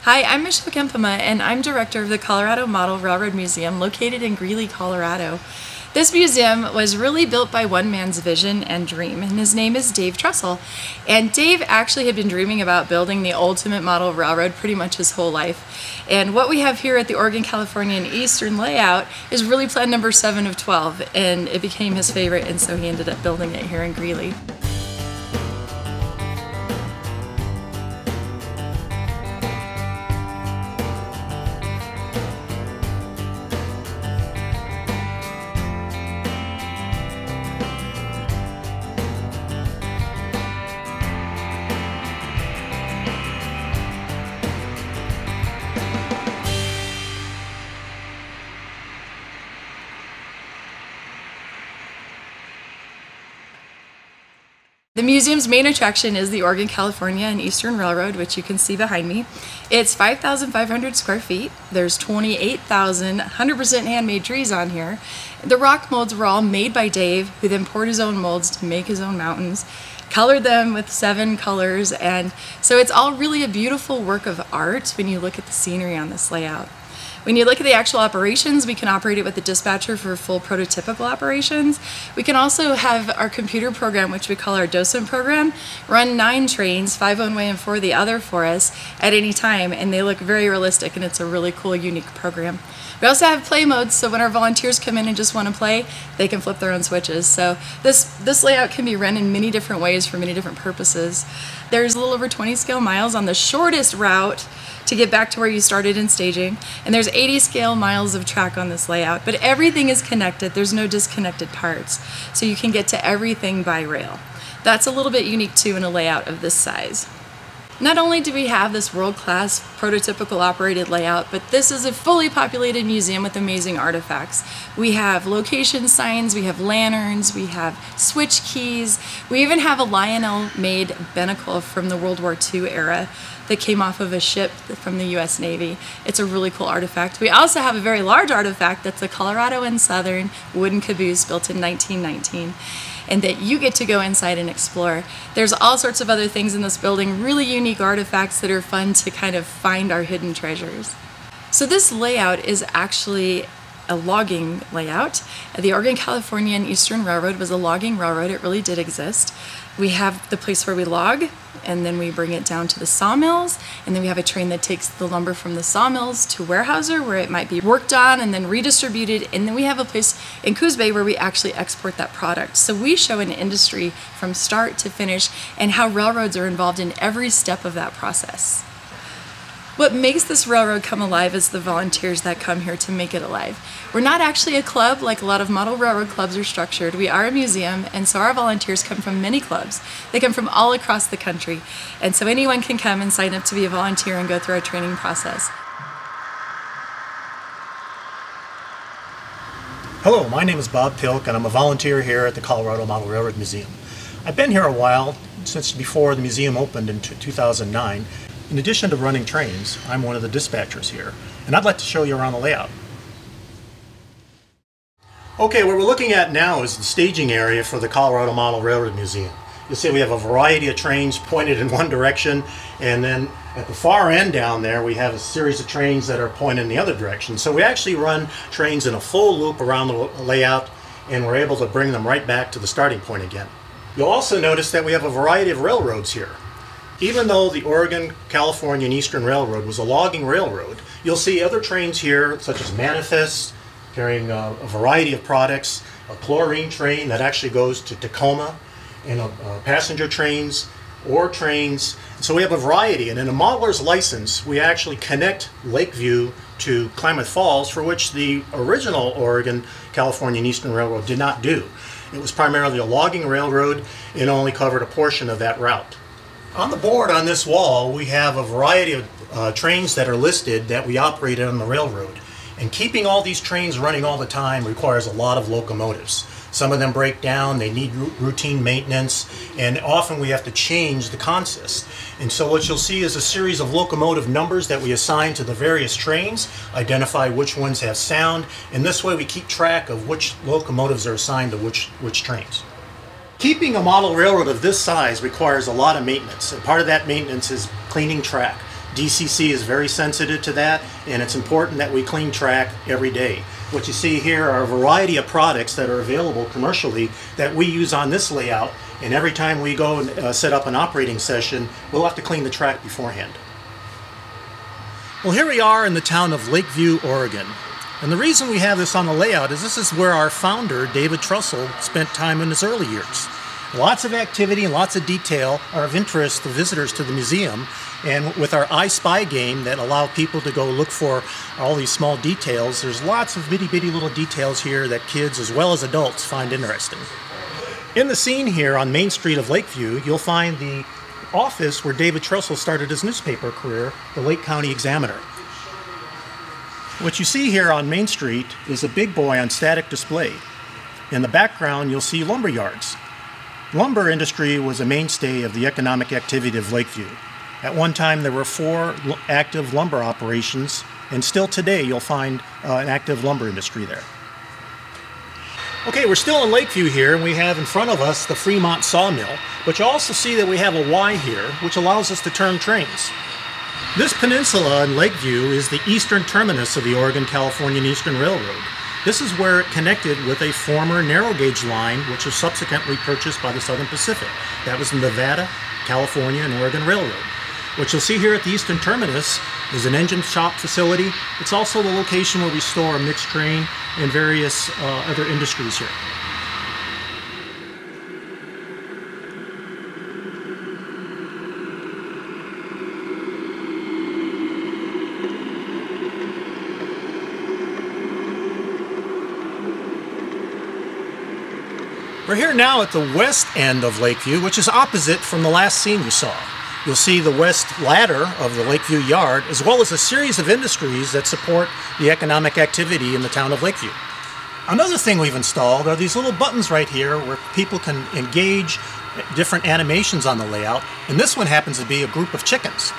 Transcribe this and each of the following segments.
Hi, I'm Michelle Kempema, and I'm director of the Colorado Model Railroad Museum located in Greeley, Colorado. This museum was really built by one man's vision and dream, and his name is Dave Trussell. And Dave actually had been dreaming about building the ultimate model railroad pretty much his whole life. And what we have here at the Oregon, California, and Eastern layout is really plan number 7 of 12, and it became his favorite, and so he ended up building it here in Greeley. The museum's main attraction is the Oregon, California, and Eastern Railroad, which you can see behind me. It's 5,500 square feet. There's 28,000 100% handmade trees on here. The rock molds were all made by Dave, who then poured his own molds to make his own mountains, colored them with 7 colors, and so it's all really a beautiful work of art when you look at the scenery on this layout. When you look at the actual operations, we can operate it with the dispatcher for full prototypical operations. We can also have our computer program, which we call our docent program, run 9 trains, 5 one way and 4 the other for us at any time, and they look very realistic, and it's a really cool, unique program. We also have play modes, so when our volunteers come in and just want to play, they can flip their own switches. So this layout can be run in many different ways for many different purposes. There's a little over 20 scale miles on the shortest route to get back to where you started in staging, and there's 80 scale miles of track on this layout, but everything is connected. There's no disconnected parts, so you can get to everything by rail. That's a little bit unique too in a layout of this size. Not only do we have this world-class prototypical operated layout, but this is a fully populated museum with amazing artifacts. We have location signs, we have lanterns, we have switch keys, we even have a Lionel-made binnacle from the World War II era that came off of a ship from the US Navy. It's a really cool artifact. We also have a very large artifact that's a Colorado Southern wooden caboose built in 1919. And that you get to go inside and explore. There's all sorts of other things in this building, really unique artifacts that are fun to kind of find our hidden treasures. So this layout is actually a logging layout. The Oregon, California, and Eastern Railroad was a logging railroad. It really did exist. We have the place where we log, and then we bring it down to the sawmills, and then we have a train that takes the lumber from the sawmills to Weyerhaeuser, where it might be worked on and then redistributed, and then we have a place in Coos Bay where we actually export that product. So we show an industry from start to finish and how railroads are involved in every step of that process. What makes this railroad come alive is the volunteers that come here to make it alive. We're not actually a club like a lot of model railroad clubs are structured. We are a museum, and so our volunteers come from many clubs. They come from all across the country, and so anyone can come and sign up to be a volunteer and go through our training process. Hello, my name is Bob Pilk, and I'm a volunteer here at the Colorado Model Railroad Museum. I've been here a while, since before the museum opened in 2009. In addition to running trains, I'm one of the dispatchers here, and I'd like to show you around the layout. Okay, what we're looking at now is the staging area for the Colorado Model Railroad Museum. You'll see we have a variety of trains pointed in one direction, and then at the far end down there we have a series of trains that are pointed in the other direction. So we actually run trains in a full loop around the layout, and we're able to bring them right back to the starting point again. You'll also notice that we have a variety of railroads here. Even though the Oregon, California, and Eastern Railroad was a logging railroad, you'll see other trains here, such as manifests, carrying a variety of products, a chlorine train that actually goes to Tacoma, and passenger trains, ore trains. So we have a variety, and in a modeler's license, we actually connect Lakeview to Klamath Falls, for which the original Oregon, California, and Eastern Railroad did not do. It was primarily a logging railroad and only covered a portion of that route. On the board on this wall, we have a variety of trains that are listed that we operated on the railroad. And keeping all these trains running all the time requires a lot of locomotives. Some of them break down, they need routine maintenance, and often we have to change the consist. And so what you'll see is a series of locomotive numbers that we assign to the various trains, identify which ones have sound, and this way we keep track of which locomotives are assigned to which trains. Keeping a model railroad of this size requires a lot of maintenance, and part of that maintenance is cleaning track. DCC is very sensitive to that, and it's important that we clean track every day. What you see here are a variety of products that are available commercially that we use on this layout, and every time we go and set up an operating session, we'll have to clean the track beforehand. Well, here we are in the town of Lakeview, Oregon. And the reason we have this on the layout is this is where our founder, David Trussell, spent time in his early years. Lots of activity and lots of detail are of interest to visitors to the museum, and with our I Spy game that allow people to go look for all these small details, there's lots of bitty little details here that kids as well as adults find interesting. In the scene here on Main Street of Lakeview, you'll find the office where David Trussell started his newspaper career, the Lake County Examiner. What you see here on Main Street is a big boy on static display. In the background, you'll see lumber yards. Lumber industry was a mainstay of the economic activity of Lakeview. At one time, there were 4 active lumber operations, and still today you'll find an active lumber industry there. Okay, we're still in Lakeview here, and we have in front of us the Fremont Sawmill, but you also see that we have a Y here, which allows us to turn trains. This peninsula in Lakeview is the eastern terminus of the Oregon-California Eastern Railroad. This is where it connected with a former narrow gauge line, which was subsequently purchased by the Southern Pacific. That was the Nevada, California, and Oregon Railroad. What you'll see here at the eastern terminus is an engine shop facility. It's also the location where we store a mixed train and various other industries here. We're here now at the west end of Lakeview, which is opposite from the last scene you saw. You'll see the west ladder of the Lakeview Yard, as well as a series of industries that support the economic activity in the town of Lakeview. Another thing we've installed are these little buttons right here where people can engage different animations on the layout, and this one happens to be a group of chickens.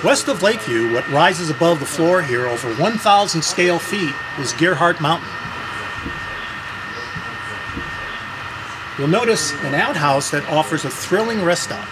West of Lakeview, what rises above the floor here over 1,000 scale feet is Gerhardt Mountain. You'll notice an outhouse that offers a thrilling rest stop.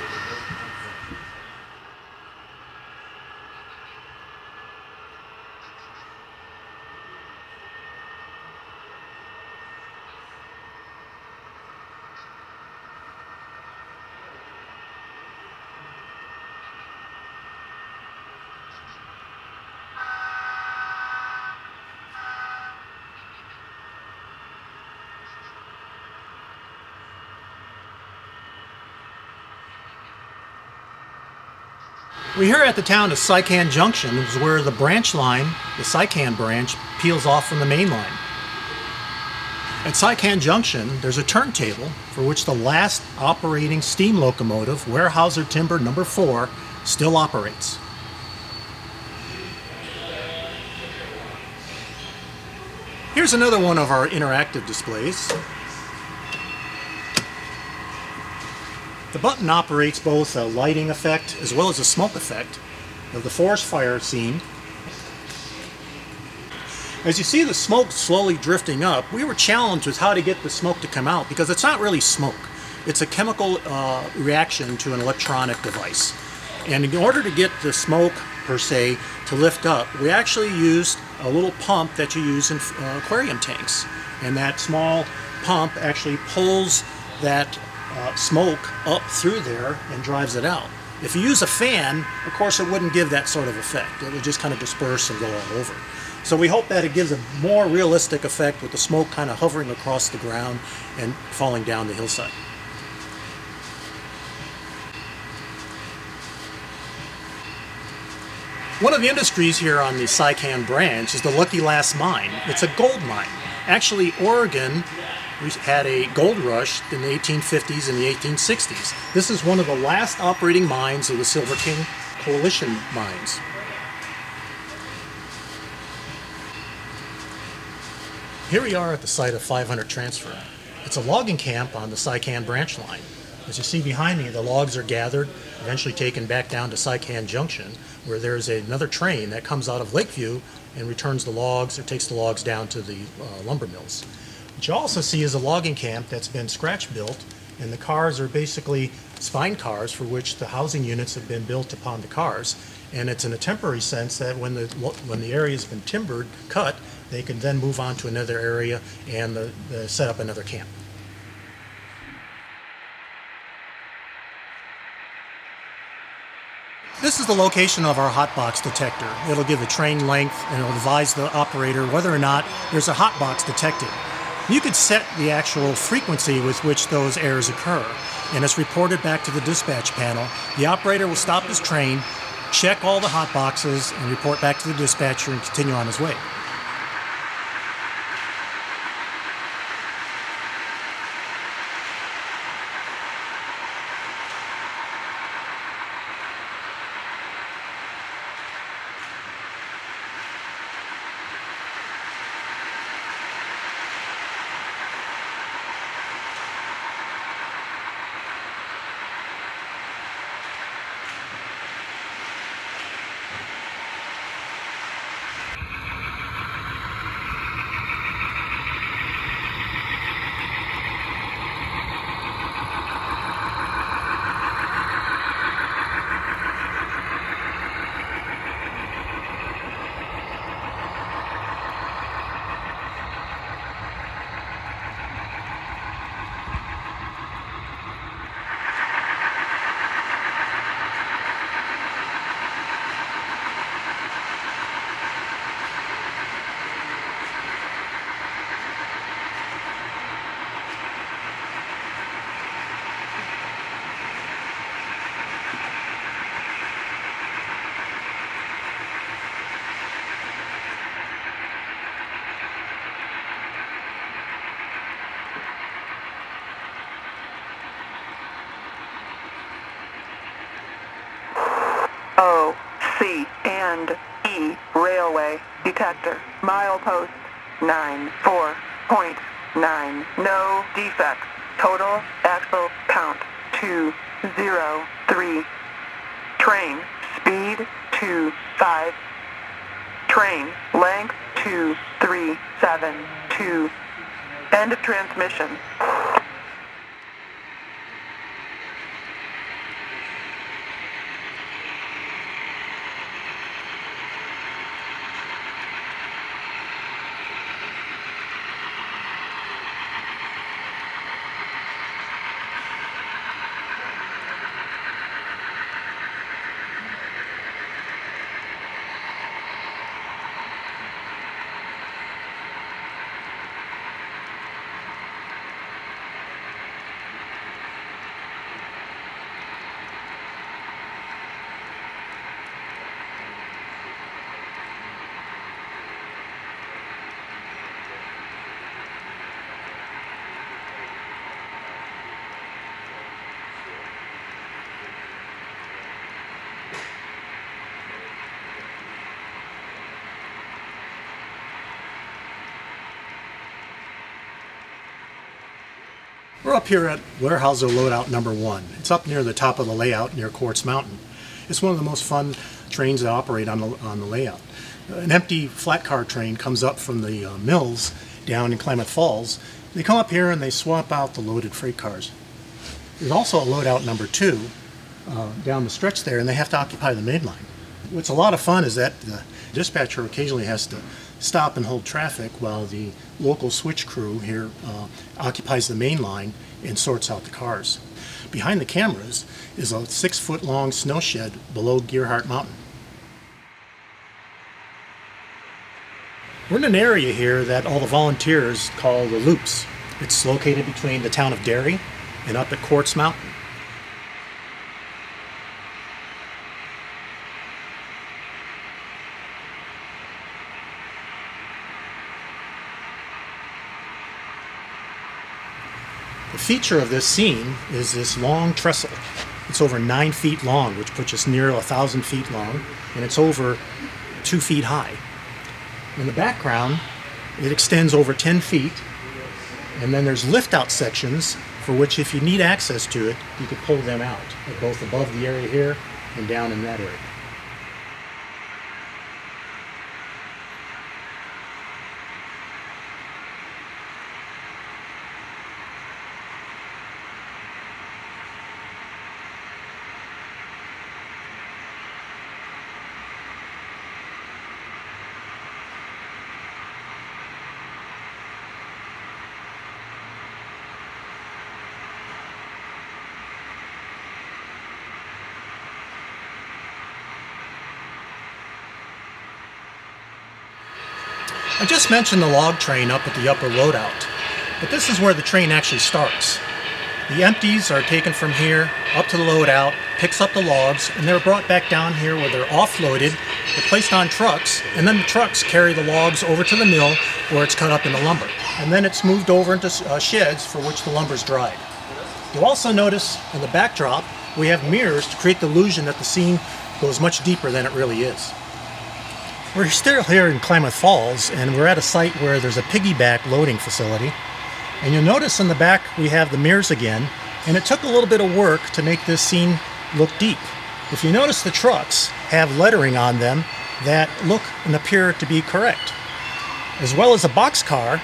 We're here at the town of Sycan Junction, which is where the branch line, the Sycan branch, peels off from the main line. At Sycan Junction, there's a turntable for which the last operating steam locomotive, Weyerhaeuser Timber No. 4, still operates. Here's another one of our interactive displays. The button operates both a lighting effect as well as a smoke effect of the forest fire scene. As you see the smoke slowly drifting up, we were challenged with how to get the smoke to come out because it's not really smoke. It's a chemical reaction to an electronic device. And in order to get the smoke, per se, to lift up, we actually used a little pump that you use in aquarium tanks. And that small pump actually pulls that smoke up through there and drives it out. If you use a fan, of course it wouldn't give that sort of effect. It would just kind of disperse and go all over. So we hope that it gives a more realistic effect with the smoke kind of hovering across the ground and falling down the hillside. One of the industries here on the Cycan branch is the Lucky Last Mine. It's a gold mine. Actually, Oregon had a gold rush in the 1850s and the 1860s. This is one of the last operating mines of the Silver King Coalition mines. Here we are at the site of 500 Transfer. It's a logging camp on the Cycan branch line. As you see behind me, the logs are gathered, eventually taken back down to Cycan Junction, where there's another train that comes out of Lakeview and returns the logs or takes the logs down to the lumber mills. What you also see is a logging camp that's been scratch built, and the cars are basically spine cars for which the housing units have been built upon the cars. And it's in a temporary sense that when the area has been timbered, cut, they can then move on to another area and set up another camp. This is the location of our hot box detector. It'll give the train length and it'll advise the operator whether or not there's a hot box detected. You could set the actual frequency with which those errors occur, and it's reported back to the dispatch panel. The operator will stop his train, check all the hot boxes, and report back to the dispatcher and continue on his way. O, C, and E railway detector. Milepost 94.9. No defects. Total axle count 203. Train speed 25. Train length 2372. End of transmission. We're up here at Weyerhaeuser Loadout number 1. It's up near the top of the layout near Quartz Mountain. It's one of the most fun trains that operate on the layout. An empty flat car train comes up from the mills down in Klamath Falls. They come up here and they swap out the loaded freight cars. There's also a loadout number 2 down the stretch there, and they have to occupy the main line. What's a lot of fun is that the dispatcher occasionally has to stop and hold traffic while the local switch crew here occupies the main line and sorts out the cars. Behind the cameras is a 6-foot-long snow shed below Gearhart Mountain. We're in an area here that all the volunteers call the Loops. It's located between the town of Derry and up at Quartz Mountain. The feature of this scene is this long trestle. It's over 9 feet long, which puts us near 1,000 feet long, and it's over 2 feet high. In the background, it extends over 10 feet, and then there's lift-out sections for which, if you need access to it, you could pull them out, both above the area here and down in that area. I just mentioned the log train up at the upper loadout, but this is where the train actually starts. The empties are taken from here up to the loadout, picks up the logs, and they're brought back down here where they're offloaded, they're placed on trucks, and then the trucks carry the logs over to the mill where it's cut up into lumber. And then it's moved over into sheds for which the lumber is dried. You'll also notice in the backdrop we have mirrors to create the illusion that the scene goes much deeper than it really is. We're still here in Klamath Falls, and we're at a site where there's a piggyback loading facility. And you'll notice in the back we have the mirrors again, and it took a little bit of work to make this scene look deep. If you notice, the trucks have lettering on them that look and appear to be correct, as well as a boxcar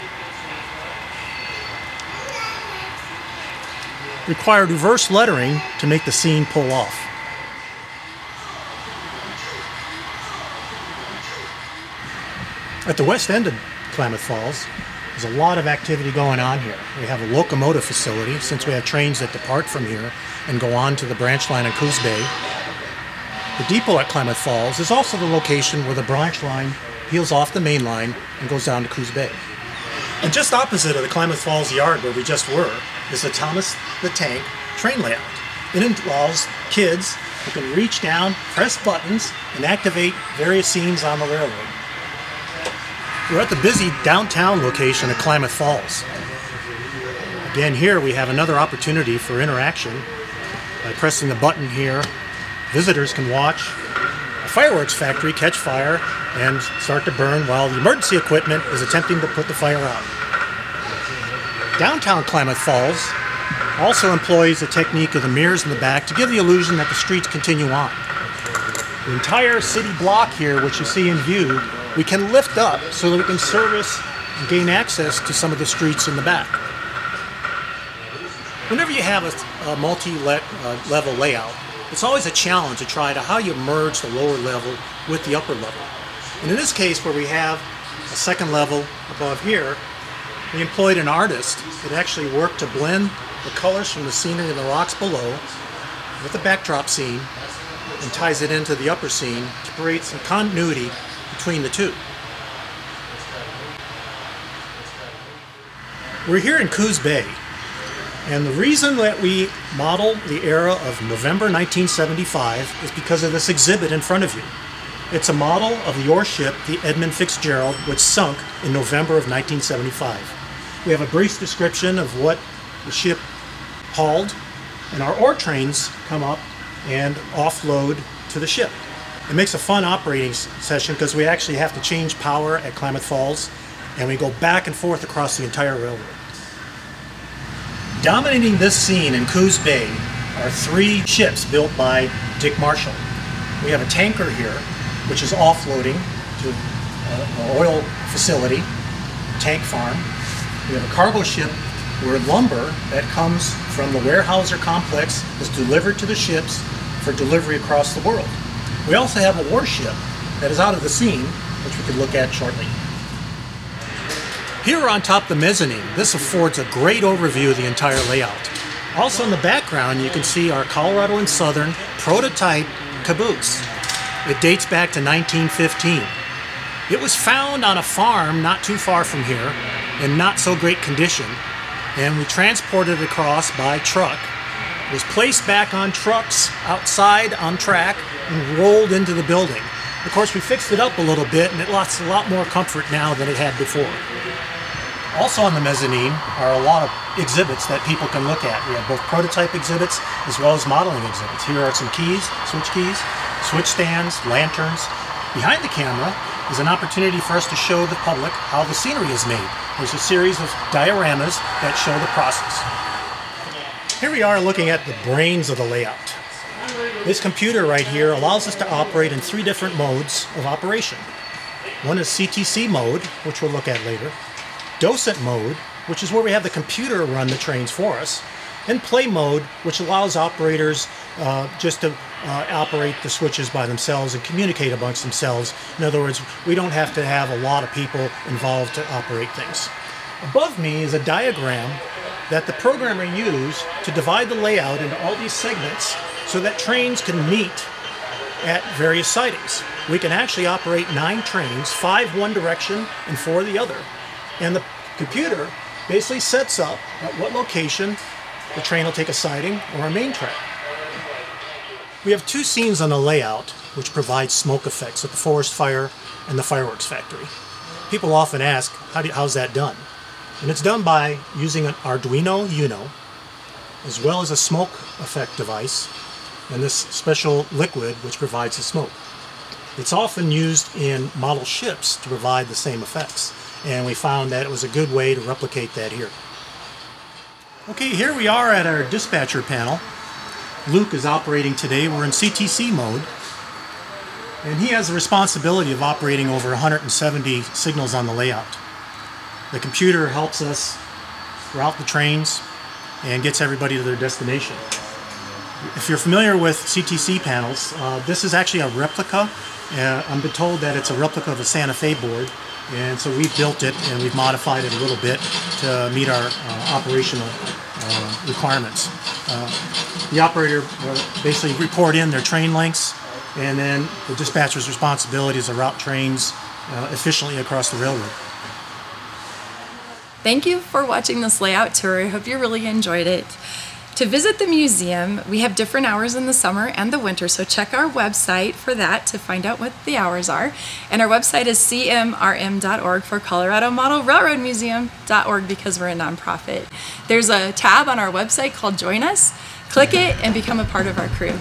required reverse lettering to make the scene pull off. At the west end of Klamath Falls, there's a lot of activity going on here. We have a locomotive facility, since we have trains that depart from here and go on to the branch line in Coos Bay. The depot at Klamath Falls is also the location where the branch line peels off the main line and goes down to Coos Bay. And just opposite of the Klamath Falls yard where we just were is the Thomas the Tank train layout. It involves kids who can reach down, press buttons, and activate various scenes on the railroad. We're at the busy downtown location of Klamath Falls. Again, here we have another opportunity for interaction. By pressing the button here, visitors can watch a fireworks factory catch fire and start to burn while the emergency equipment is attempting to put the fire out. Downtown Klamath Falls also employs the technique of the mirrors in the back to give the illusion that the streets continue on. The entire city block here, which you see in view, we can lift up so that we can service and gain access to some of the streets in the back. Whenever you have a multi-level layout, it's always a challenge to try to how you merge the lower level with the upper level. And in this case, where we have a second level above here, we employed an artist that actually worked to blend the colors from the scenery and the rocks below with the backdrop scene and ties it into the upper scene to create some continuity between the two. We're here in Coos Bay, and the reason that we model the era of November 1975 is because of this exhibit in front of you. It's a model of the ore ship, the Edmund Fitzgerald, which sunk in November of 1975. We have a brief description of what the ship hauled, and our ore trains come up and offload to the ship. It makes a fun operating session because we actually have to change power at Klamath Falls, and we go back and forth across the entire railroad. Dominating this scene in Coos Bay are 3 ships built by Dick Marshall. We have a tanker here, which is offloading to an oil facility, tank farm. We have a cargo ship where lumber that comes from the Weyerhaeuser complex is delivered to the ships for delivery across the world. We also have a warship that is out of the scene, which we can look at shortly. Here on top of the mezzanine, this affords a great overview of the entire layout. Also in the background, you can see our Colorado Southern prototype caboose. It dates back to 1915. It was found on a farm not too far from here in not so great condition, and we transported it across by truck. It was placed back on trucks outside on track and rolled into the building. Of course, we fixed it up a little bit, and it lost a lot more comfort now than it had before. Also on the mezzanine are a lot of exhibits that people can look at. We have both prototype exhibits as well as modeling exhibits. Here are some keys, switch stands, lanterns. Behind the camera is an opportunity for us to show the public how the scenery is made. There's a series of dioramas that show the process. Here we are looking at the brains of the layout. This computer right here allows us to operate in 3 different modes of operation. One is CTC mode, which we'll look at later. Docent mode, which is where we have the computer run the trains for us, and play mode, which allows operators just to operate the switches by themselves and communicate amongst themselves. In other words, we don't have to have a lot of people involved to operate things. Above me is a diagram that the programmer used to divide the layout into all these segments so that trains can meet at various sidings. We can actually operate 9 trains, 5 one direction and 4 the other. And the computer basically sets up at what location the train will take a siding or a main track. We have 2 scenes on the layout which provide smoke effects at the forest fire and the fireworks factory. People often ask, how's that done? And it's done by using an Arduino Uno as well as a smoke effect device and this special liquid which provides the smoke. It's often used in model ships to provide the same effects, and we found that it was a good way to replicate that here. Okay, here we are at our dispatcher panel. Luke is operating today. We're in CTC mode, and he has the responsibility of operating over 170 signals on the layout. The computer helps us route the trains and gets everybody to their destination. If you're familiar with CTC panels, this is actually a replica. I'm been told that it's a replica of a Santa Fe board, and so we've built it and we've modified it a little bit to meet our operational requirements. The operator basically report in their train lengths, and then the dispatcher's responsibility is to route trains efficiently across the railroad. Thank you for watching this layout tour. I hope you really enjoyed it. To visit the museum, we have different hours in the summer and the winter, so check our website for that to find out what the hours are. And our website is cmrm.org for Colorado Model Railroad Museum.org because we're a nonprofit. There's a tab on our website called Join Us. Click it and become a part of our crew.